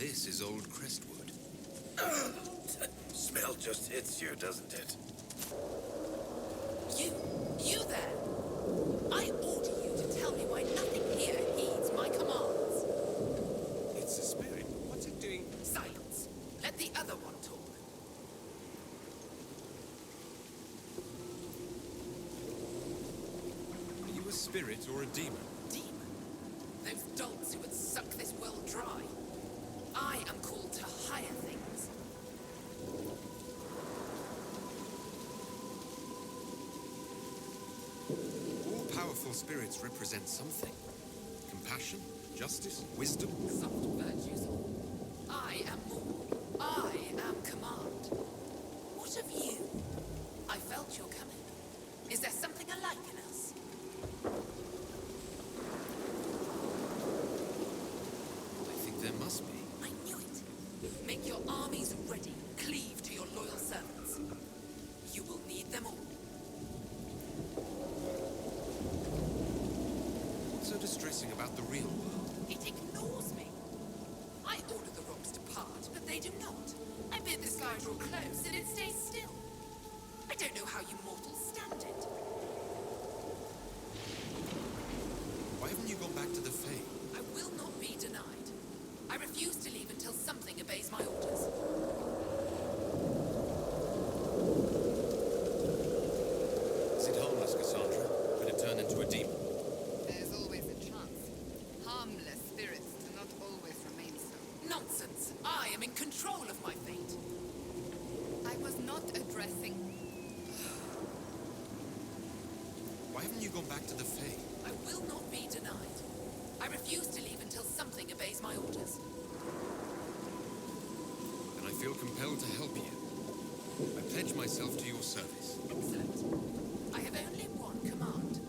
This is old Crestwood. Smell just hits you, doesn't it? You there! I order you to tell me why nothing here heeds my commands. It's a spirit. What's it doing? Silence. Let the other one talk. Are you a spirit or a demon? Demon? Those dolts who would suck this world dry. I am called to higher things. All powerful spirits represent something. Compassion, justice, wisdom. Soft virtues all. I am more. I am command. What of you? I felt your coming. Is there something alike in us? I think there must be. I knew it. Make your armies ready. Cleave to your loyal servants. You will need them all. What's so distressing about the real world? It ignores me. I order the rocks to part, but they do not. I bid the sky draw close, and it stays still. I don't know how you mortals stand it. Why haven't you gone back to the Fae? I will not be denied. I refuse to leave until something obeys my orders. Is it harmless, Cassandra? Could it turn into a demon? There's always a chance. Harmless spirits do not always remain so. Nonsense! I am in control of my fate. I was not addressing... Why haven't you gone back to the Fae? I will not be denied. I refuse to leave until something obeys my orders. Then I feel compelled to help you. I pledge myself to your service. Excellent. I have only one command.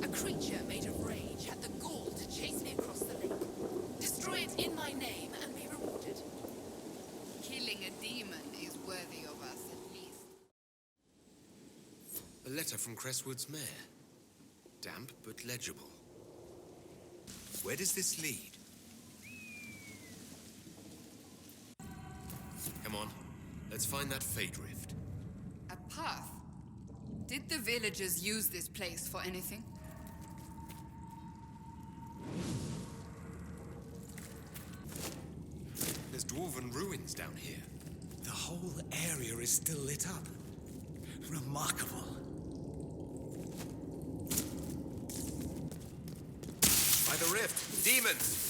A creature made of rage had the gall to chase me across the lake. Destroy it in my name and be rewarded. Killing a demon is worthy of us, at least. A letter from Crestwood's mayor. Damp but legible. Where does this lead? Come on, let's find that fade rift. A path? Did the villagers use this place for anything? There's dwarven ruins down here. The whole area is still lit up. Remarkable. By the rift, demons!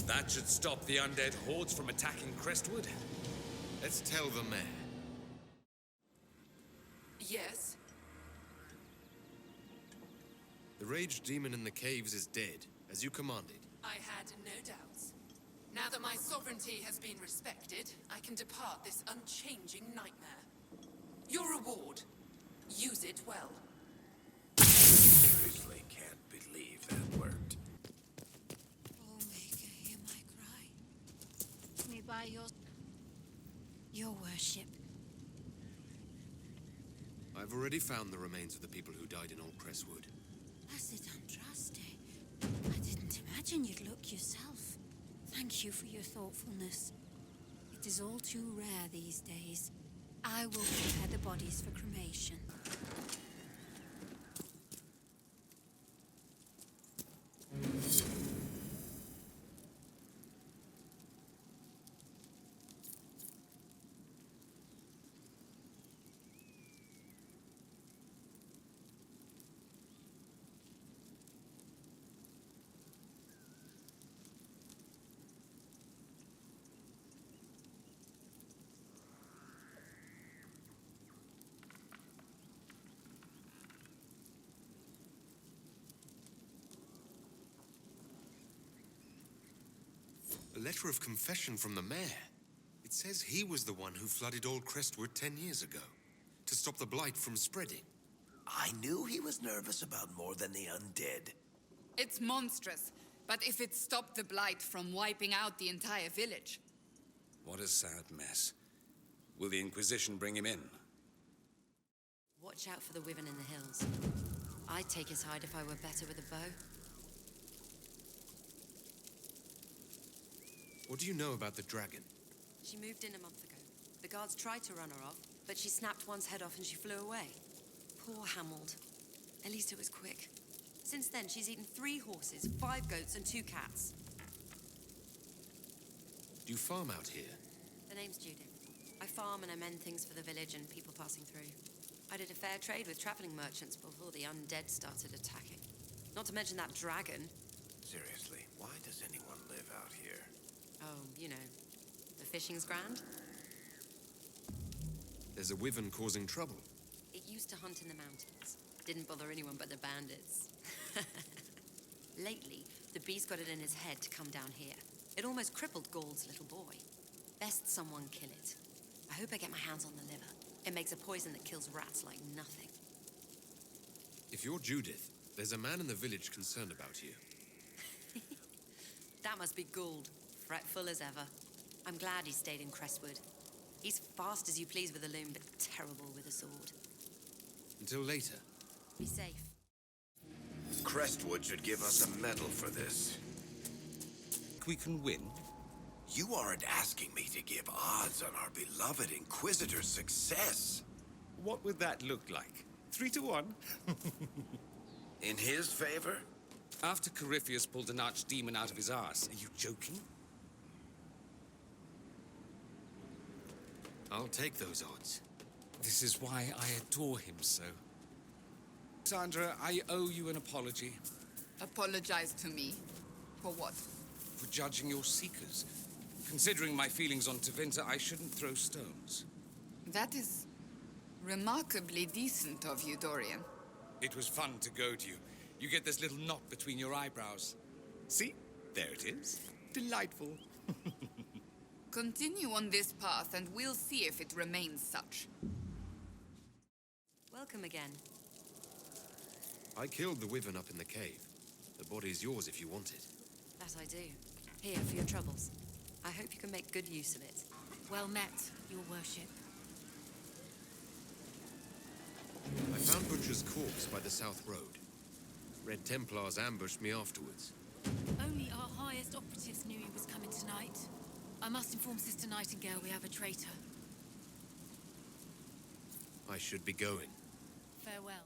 That should stop the undead hordes from attacking Crestwood. Let's tell the mayor. Yes? The raged demon in the caves is dead, as you commanded. I had no doubts. Now that my sovereignty has been respected, I can depart this unchanging nightmare. Your reward. Use it well. Seriously can't believe that worked. Oh, Maker, hear my cry. Me by your worship. I've already found the remains of the people who died in Old Crestwood. Blessed Andraste. I didn't imagine you'd look yourself. Thank you for your thoughtfulness. It is all too rare these days. I will prepare the bodies for cremation. A letter of confession from the mayor. It says he was the one who flooded Old Crestwood 10 years ago, to stop the blight from spreading. I knew he was nervous about more than the undead. It's monstrous, but if it stopped the blight from wiping out the entire village... What a sad mess. Will the Inquisition bring him in? Watch out for the wyvern in the hills. I'd take his hide if I were better with a bow. What do you know about the dragon? She moved in a month ago. The guards tried to run her off, but she snapped one's head off and she flew away. Poor Hamold. At least it was quick. Since then, she's eaten 3 horses, 5 goats, and 2 cats. Do you farm out here? The name's Judith. I farm and I mend things for the village and people passing through. I did a fair trade with traveling merchants before the undead started attacking. Not to mention that dragon. Seriously, why does anyone live out here? Oh, you know, the fishing's grand. There's a wyvern causing trouble. It used to hunt in the mountains. Didn't bother anyone but the bandits. Lately, the beast got it in his head to come down here. It almost crippled Gauld's little boy. Best someone kill it. I hope I get my hands on the liver. It makes a poison that kills rats like nothing. If you're Judith, there's a man in the village concerned about you. That must be Gauld, fretful as ever. I'm glad he stayed in Crestwood. He's fast as you please with a loom, but terrible with a sword. Until later. Be safe. Crestwood should give us a medal for this. We can win? You aren't asking me to give odds on our beloved Inquisitor's success. What would that look like? 3 to 1? In his favor? After Corypheus pulled an archdemon out of his arse, are you joking? I'll take those odds. This is why I adore him so. Sandra, I owe you an apology Apologize to me? For what? for judging your seekers. Considering my feelings on Tevinter, I shouldn't throw stones. That is remarkably decent of you, Dorian. It was fun to goad you. You get this little knot between your eyebrows. See? There it is. Delightful. Continue on this path and we'll see if it remains such. Welcome again. I killed the wyvern up in the cave. The body's yours if you want it. That I do. Here, for your troubles. I hope you can make good use of it. Well met, your worship. I found Butcher's corpse by the South Road. Red Templars ambushed me afterwards. Only our highest operatives knew he was coming tonight. I must inform Sister Nightingale we have a traitor. I should be going. Farewell.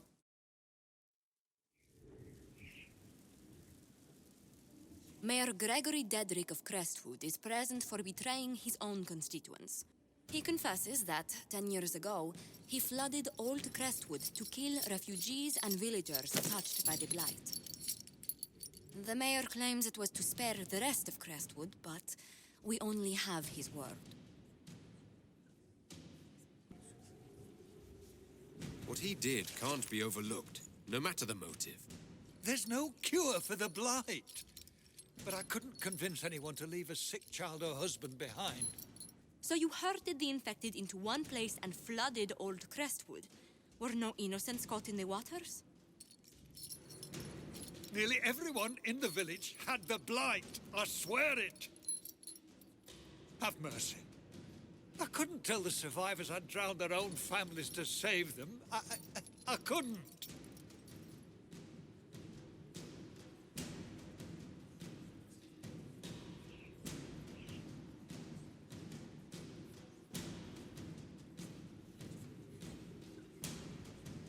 Mayor Gregory Dedrick of Crestwood is present for betraying his own constituents. He confesses that, 10 years ago, he flooded Old Crestwood to kill refugees and villagers touched by the Blight. The mayor claims it was to spare the rest of Crestwood, but we only have his word. What he did can't be overlooked, no matter the motive. There's no cure for the Blight. But I couldn't convince anyone to leave a sick child or husband behind. So you herded the infected into one place and flooded Old Crestwood. Were no innocents caught in the waters? Nearly everyone in the village had the Blight. I swear it. Have mercy. I couldn't tell the survivors I'd drowned their own families to save them. I couldn't.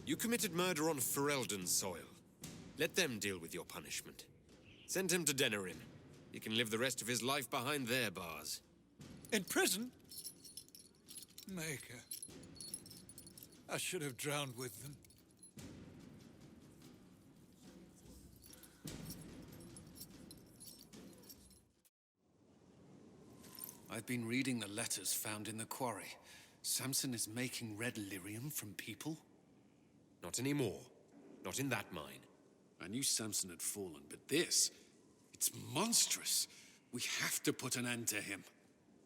You committed murder on Ferelden's soil. Let them deal with your punishment. Send him to Denerim. He can live the rest of his life behind their bars. In prison? Maker. I should have drowned with them. I've been reading the letters found in the quarry. Samson is making red lyrium from people? Not anymore. Not in that mine. I knew Samson had fallen, but this... it's monstrous. We have to put an end to him.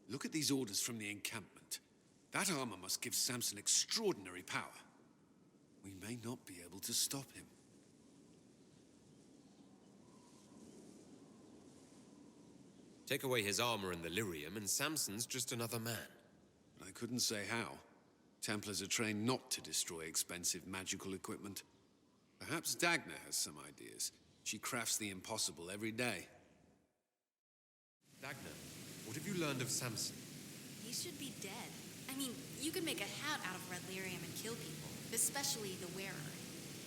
Look at these orders from the encampment. That armor must give Samson extraordinary power. We may not be able to stop him. Take away his armor and the lyrium, and Samson's just another man. I couldn't say how. Templars are trained not to destroy expensive magical equipment. Perhaps Dagna has some ideas. She crafts the impossible every day. Dagna, what have you learned of Samson? He should be dead. I mean, you could make a hat out of red lyrium and kill people, especially the wearer.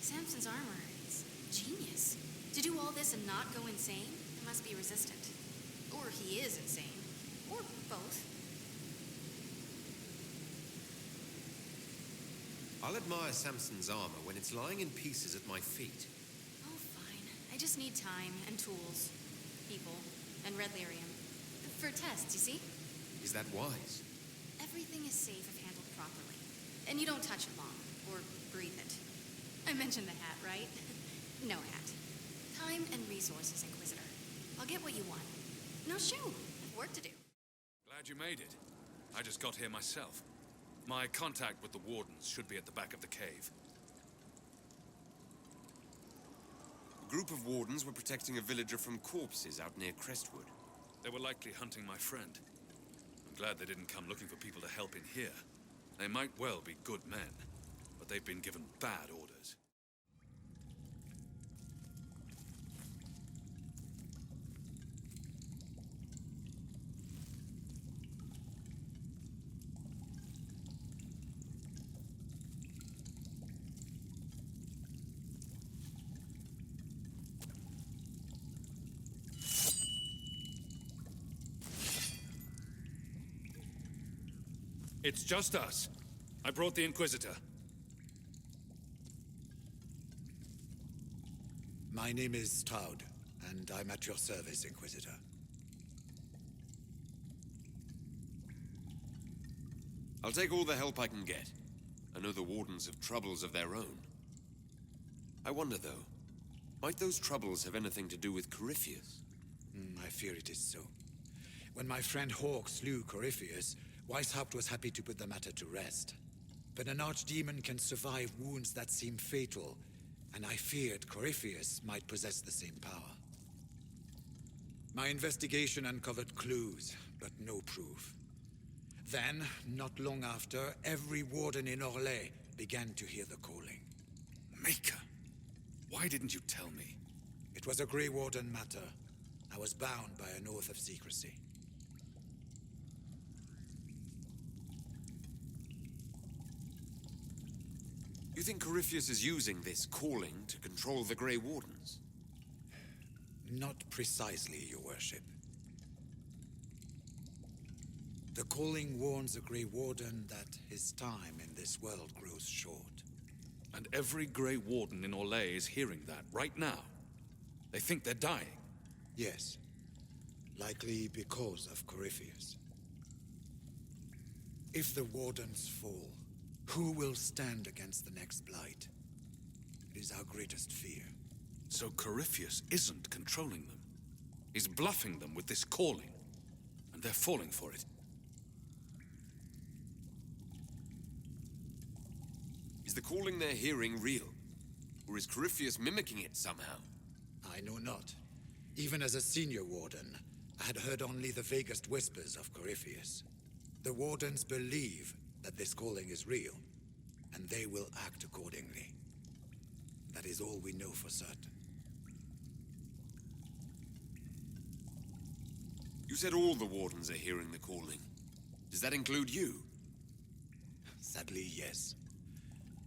Samson's armor is genius. To do all this and not go insane, it must be resistant. Or he is insane. Or both. I'll admire Samson's armor when it's lying in pieces at my feet. Oh, fine. I just need time and tools, people, and red lyrium. For tests, you see? Is that wise? Everything is safe if handled properly. And you don't touch it long, or breathe it. I mentioned the hat, right? No hat. Time and resources, Inquisitor. I'll get what you want. No, shoo. I've work to do. Glad you made it. I just got here myself. My contact with the wardens should be at the back of the cave. A group of wardens were protecting a villager from corpses out near Crestwood. They were likely hunting my friend. I'm glad they didn't come looking for people to help in here. They might well be good men, but they've been given bad orders. It's just us. I brought the Inquisitor. My name is Straud, and I'm at your service, Inquisitor. I'll take all the help I can get. I know the wardens have troubles of their own. I wonder, though, might those troubles have anything to do with Corypheus? I fear it is so. When my friend Hawk slew Corypheus, Weishaupt was happy to put the matter to rest. But an archdemon can survive wounds that seem fatal, and I feared Corypheus might possess the same power. My investigation uncovered clues, but no proof. Then, not long after, every warden in Orlais began to hear the calling. Maker, why didn't you tell me? It was a Grey Warden matter. I was bound by an oath of secrecy. You think Corypheus is using this calling to control the Grey Wardens? Not precisely, Your Worship. The calling warns a Grey Warden that his time in this world grows short. And every Grey Warden in Orlais is hearing that right now. They think they're dying. Yes. Likely because of Corypheus. If the Wardens fall, who will stand against the next blight? It is our greatest fear. So Corypheus isn't controlling them. He's bluffing them with this calling. And they're falling for it. Is the calling they're hearing real? Or is Corypheus mimicking it somehow? I know not. Even as a senior warden, I had heard only the vaguest whispers of Corypheus. The Wardens believe that this calling is real, and they will act accordingly. That is all we know for certain. You said all the Wardens are hearing the calling. Does that include you? Sadly, yes.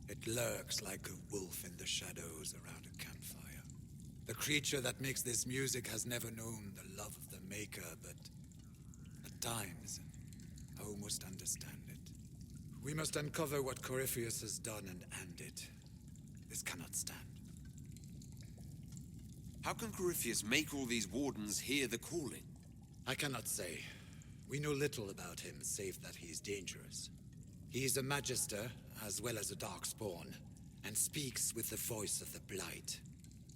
It lurks like a wolf in the shadows around a campfire. The creature that makes this music has never known the love of the Maker, but at times, I almost understand it. We must uncover what Corypheus has done and end it. This cannot stand. How can Corypheus make all these Wardens hear the calling? I cannot say. We know little about him, save that he is dangerous. He is a Magister, as well as a Darkspawn, and speaks with the voice of the Blight.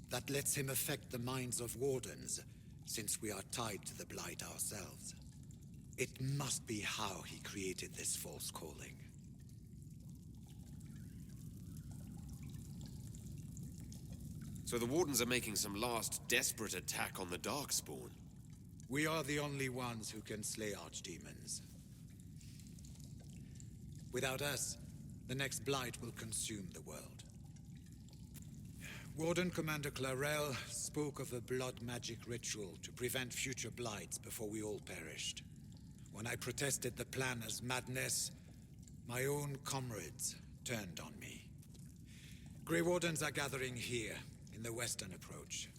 That lets him affect the minds of Wardens, since we are tied to the Blight ourselves. It must be how he created this false calling. So the Wardens are making some last desperate attack on the Darkspawn. We are the only ones who can slay archdemons. Without us, the next blight will consume the world. Warden Commander Clarel spoke of a blood magic ritual to prevent future blights before we all perished. When I protested the plan as madness, my own comrades turned on me. Grey Wardens are gathering here, in the western approach.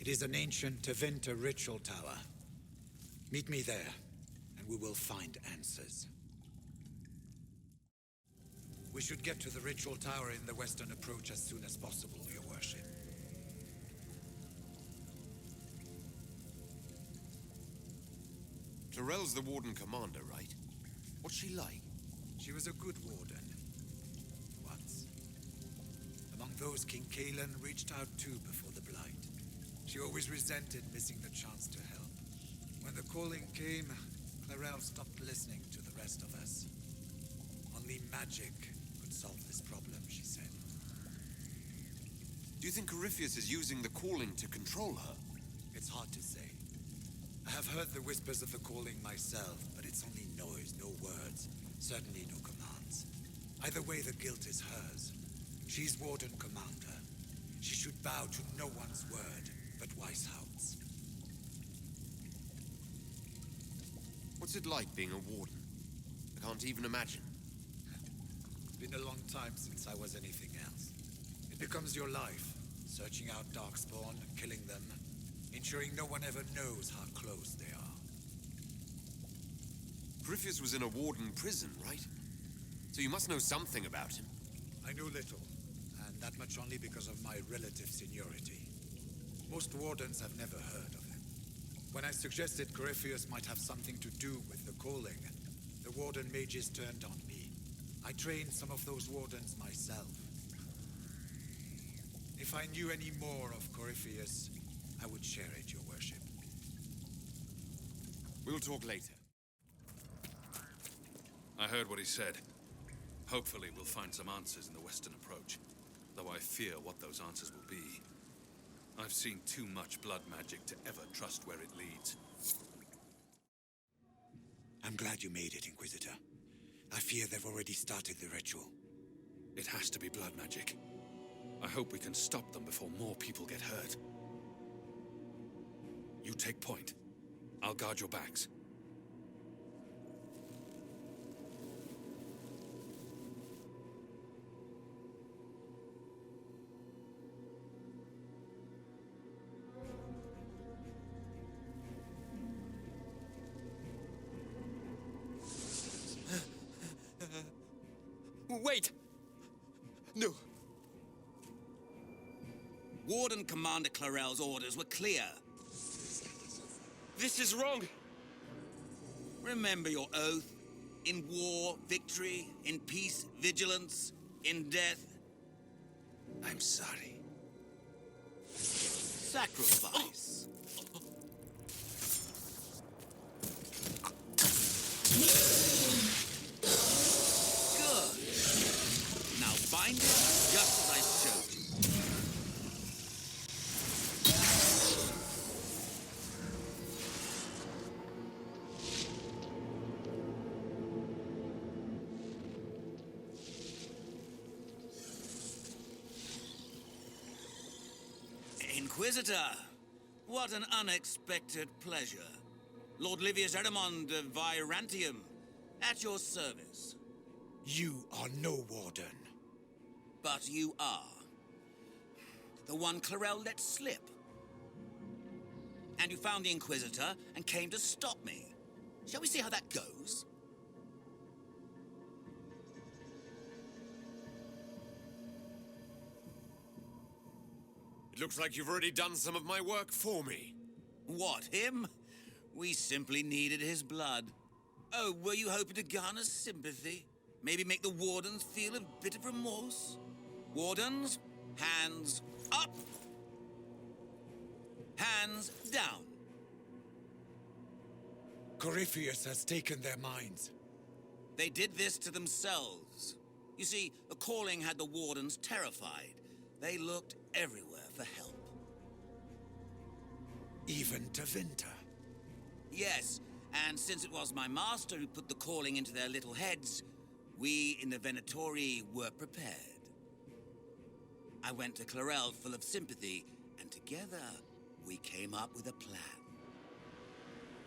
It is an ancient Tevinter ritual tower. Meet me there, and we will find answers. We should get to the ritual tower in the western approach as soon as possible, Your Worship. Clarel's the Warden Commander, right? What's she like? She was a good warden. Once. Among those, King Kalen reached out too before the Blight. She always resented missing the chance to help. When the calling came, Clarel stopped listening to the rest of us. Only magic could solve this problem, she said. Do you think Corypheus is using the calling to control her? It's hard to say. I have heard the whispers of the calling myself, but it's only noise, no words. Certainly no commands. Either way, the guilt is hers. She's Warden Commander. She should bow to no one's word but Weishaupt's. What's it like being a warden? I can't even imagine. Been a long time since I was anything else. It becomes your life, searching out Darkspawn, killing them, ensuring no one ever knows how close they are. Corypheus was in a warden prison, right? So you must know something about him. I know little, and that much only because of my relative seniority. Most wardens have never heard of him. When I suggested Corypheus might have something to do with the calling, the warden mages turned on me. I trained some of those wardens myself. If I knew any more of Corypheus, I would share it, Your Worship. We'll talk later. I heard what he said. Hopefully we'll find some answers in the western approach, though I fear what those answers will be. I've seen too much blood magic to ever trust where it leads. I'm glad you made it, Inquisitor. I fear they've already started the ritual. It has to be blood magic. I hope we can stop them before more people get hurt. You take point. I'll guard your backs. Wait! No. Warden Commander Clarel's orders were clear. This is wrong. Remember your oath. In war, victory. In peace, vigilance. In death, I'm sorry. Sacrifice. Good. Now bind it just as I showed you. Inquisitor, what an unexpected pleasure. Lord Livius Erimond of Virantium, at your service. You are no warden. But you are. The one Clarel let slip. And you found the Inquisitor and came to stop me. Shall we see how that goes? It looks like you've already done some of my work for me. What, him? We simply needed his blood. Oh, were you hoping to garner sympathy? Maybe make the Wardens feel a bit of remorse? Wardens, hands up. Hands down. Corypheus has taken their minds. They did this to themselves. You see, the calling had the Wardens terrified. They looked everywhere for help. even to Winter. Yes, and since it was my master who put the calling into their little heads, we in the Venatori were prepared. I went to Clarel full of sympathy, and together we came up with a plan.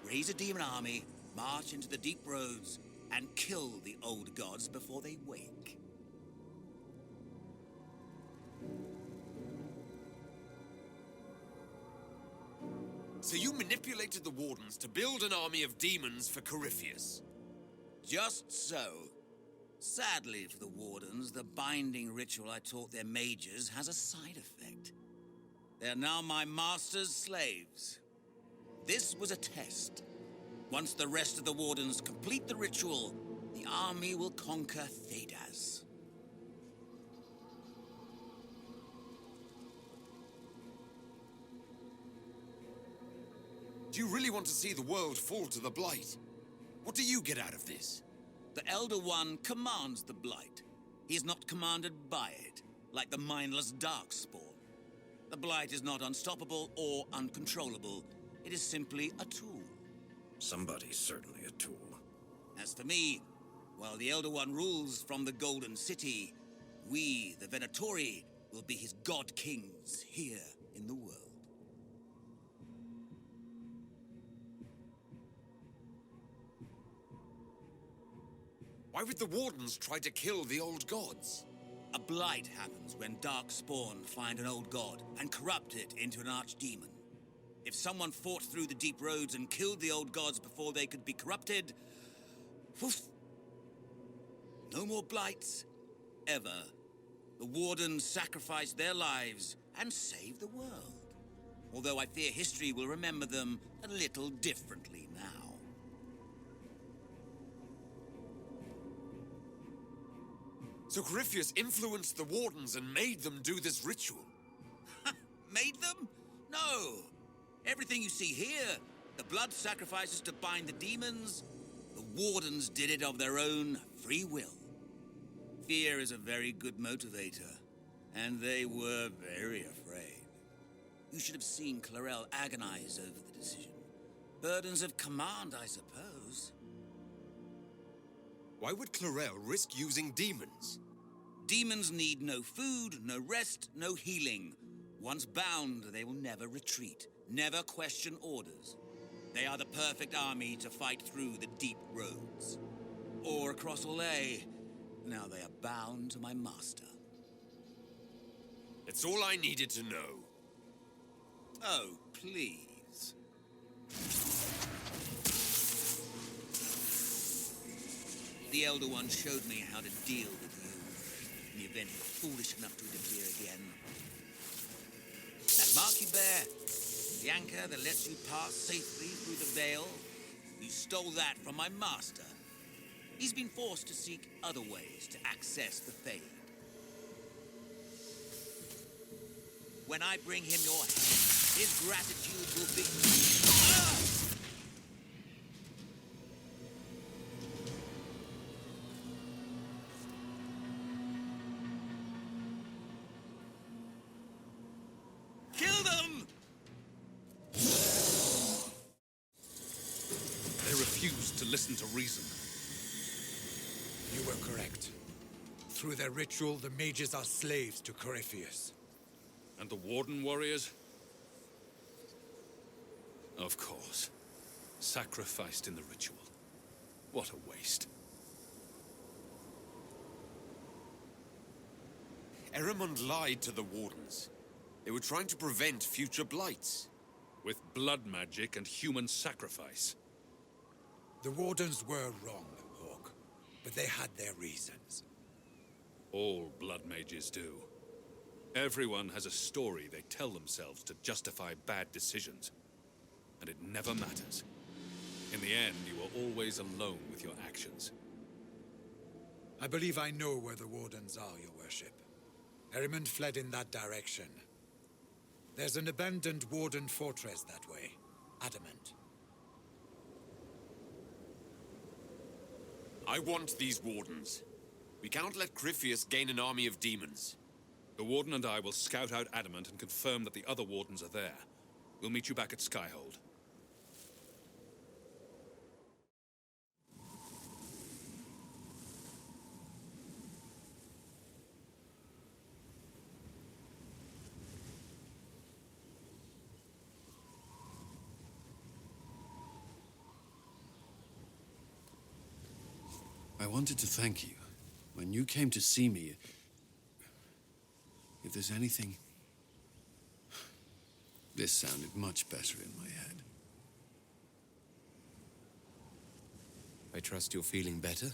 Raise a demon army, march into the deep roads, and kill the old gods before they wake. So you manipulated the Wardens to build an army of demons for Corypheus? Just so. Sadly for the Wardens, the binding ritual I taught their mages has a side effect. They are now my master's slaves. This was a test. Once the rest of the Wardens complete the ritual, the army will conquer Thedas. Do you really want to see the world fall to the Blight? What do you get out of this? The Elder One commands the Blight. He is not commanded by it, like the mindless Darkspawn. The Blight is not unstoppable or uncontrollable. It is simply a tool. Somebody's certainly a tool. As for me, while the Elder One rules from the Golden City, we, the Venatori, will be his god kings here in the world. Why would the Wardens try to kill the old gods? A blight happens when Darkspawn find an old god and corrupt it into an archdemon. If someone fought through the deep roads and killed the old gods before they could be corrupted, woof, no more blights, ever. The Wardens sacrificed their lives and saved the world. Although I fear history will remember them a little differently now. So Corypheus influenced the Wardens and made them do this ritual? Made them? No. Everything you see here, the blood sacrifices to bind the demons, the Wardens did it of their own free will. Fear is a very good motivator, and they were very afraid. You should have seen Clarel agonize over the decision. Burdens of command, I suppose. Why would Clarel risk using demons? Demons need no food, no rest, no healing. Once bound, they will never retreat, never question orders. They are the perfect army to fight through the deep roads. Or across Olay. Now they are bound to my master. It's all I needed to know. Oh, please. The Elder One showed me how to deal with you in the event you're foolish enough to interfere again. That mark you bear, the anchor that lets you pass safely through the veil, you stole that from my master. He's been forced to seek other ways to access the Fade. When I bring him your hand, his gratitude will be... Ah! Kill them! They refused to listen to reason. You were correct. Through their ritual, the mages are slaves to Corypheus. And the Warden warriors? Of course. Sacrificed in the ritual. What a waste. Erimund lied to the Wardens. They were trying to prevent future blights. With blood magic and human sacrifice. The Wardens were wrong, Hawk. But they had their reasons. All blood mages do. Everyone has a story they tell themselves to justify bad decisions. And it never matters. In the end, you are always alone with your actions. I believe I know where the Wardens are, Your Worship. Erimund fled in that direction. There's an abandoned Warden fortress that way. Adamant. I want these Wardens. We cannot let Corypheus gain an army of demons. The Warden and I will scout out Adamant and confirm that the other Wardens are there. We'll meet you back at Skyhold. I wanted to thank you. When you came to see me, if there's anything... This sounded much better in my head. I trust you're feeling better?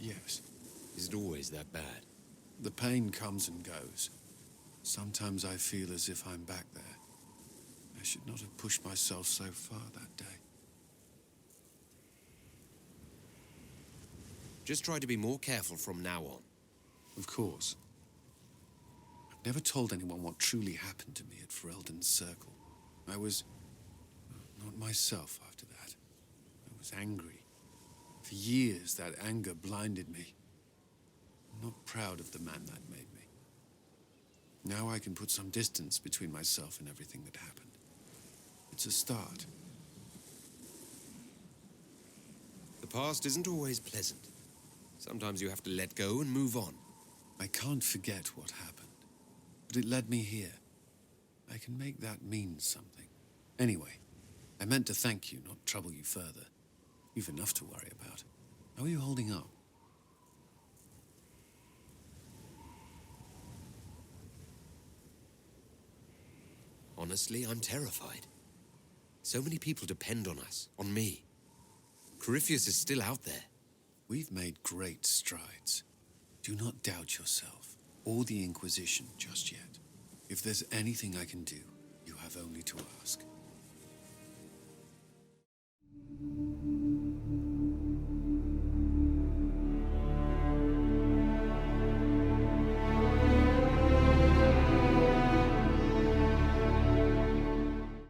Yes. Is it always that bad? The pain comes and goes. Sometimes I feel as if I'm back there. I should not have pushed myself so far that day. Just try to be more careful from now on. Of course. I've never told anyone what truly happened to me at Ferelden's Circle. I was not myself after that. I was angry. For years, that anger blinded me. I'm not proud of the man that made me. Now I can put some distance between myself and everything that happened. It's a start. The past isn't always pleasant. Sometimes you have to let go and move on. I can't forget what happened, but it led me here. I can make that mean something. Anyway, I meant to thank you, not trouble you further. You've enough to worry about. How are you holding up? Honestly, I'm terrified. So many people depend on us, on me. Corypheus is still out there. We've made great strides. Do not doubt yourself, or the Inquisition just yet. If there's anything I can do, you have only to ask.